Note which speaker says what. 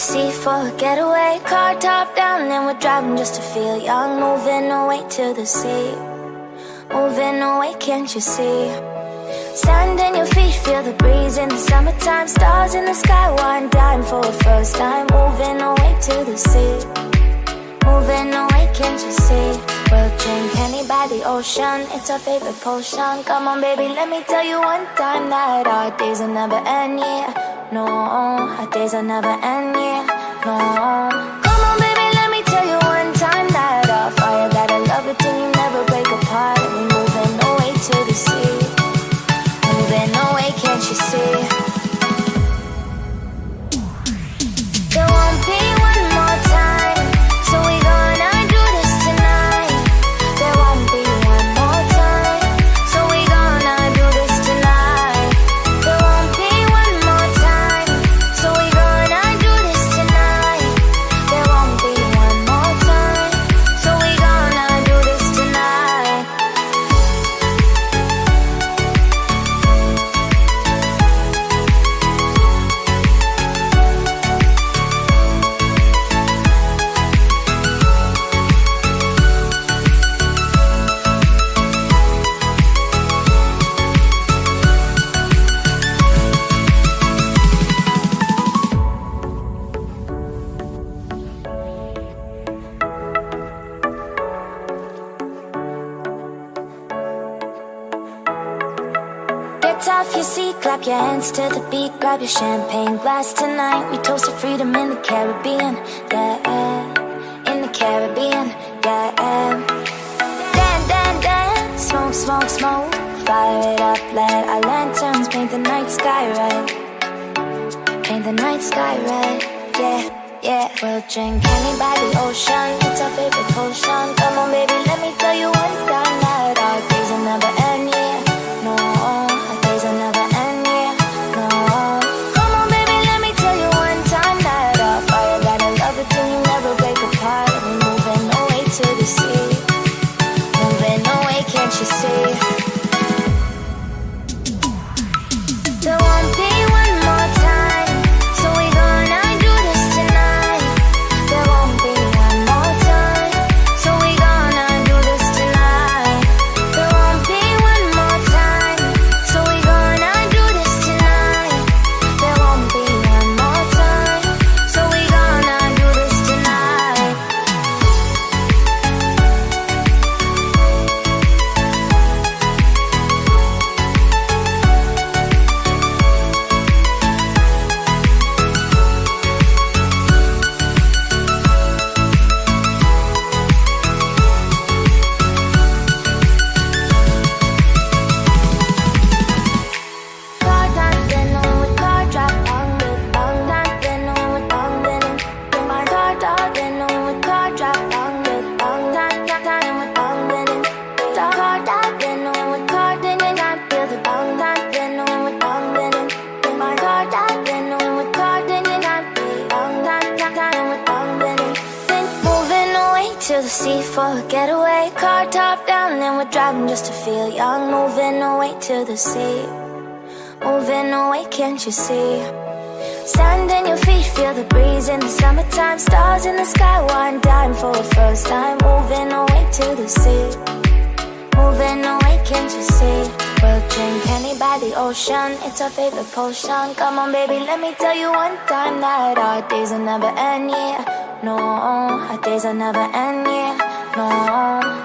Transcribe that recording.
Speaker 1: sea for a getaway. Car top down and we're driving just to feel young. Moving away to the sea, moving away, can't you see? Sand in your feet, feel the breeze in the summertime. Stars in the sky, one dime for a first time. Moving away to the sea, moving away, can't you see? We'll drink honey by the ocean, it's our favorite potion. Come on baby, let me tell you one time that our days will never end, yeah. No, our days will never end, yeah. No. Come on baby, let me tell you one time that our fire got a love it till you never break apart. We're moving away to the sea, moving away, can't you see? There won't be one more time, so we gonna do this tonight. There won't be one more time, so we gonna do this tonight. There won't be one more time, so we gonna do this tonight. There won't be one more time, so we gonna do this tonight. Get off your seat, clap your hands to the beat. Grab your champagne glass tonight. We toast to freedom in the Caribbean, yeah. In the Caribbean, yeah. Dance, dance, dance, smoke, smoke, smoke. Fire it up, let our lanterns paint the night sky red. Paint the night sky red, yeah, yeah. We'll drink honey by the ocean, it's our favorite potion. Come on baby, let me tell you one time that our days will never end, yeah. No, our days will never end, yeah. No. Come on baby, let me tell you one time that our fire got a love it till you never break apart. We're moving away to the sea, moving away, can't you see? There won't be one more time, so we gonna do this tonight. There won't be one more time, so we gonna do this tonight. There won't be one more time, so we gonna do this tonight. There won't be one more time, so we gonna do this tonight. Car dancing with car drop on with dancing with my car dancing with car drop on with dancing with car dancing with car dancing I feel the dancing with my car dancing with car dancing I feel with moving away to the sea for a getaway. Car top down and we're driving just to feel young. Moving away to the sea, moving away, can't you see? Sand in your feet, feel the breeze in the summertime. Stars in the sky, one dime for a first time. Moving away to the sea, moving away, can't you see? We'll drink honey by the ocean, it's our favorite potion. Come on baby, let me tell you one time that our days will never end, yeah. No, our days will never end, yeah. No.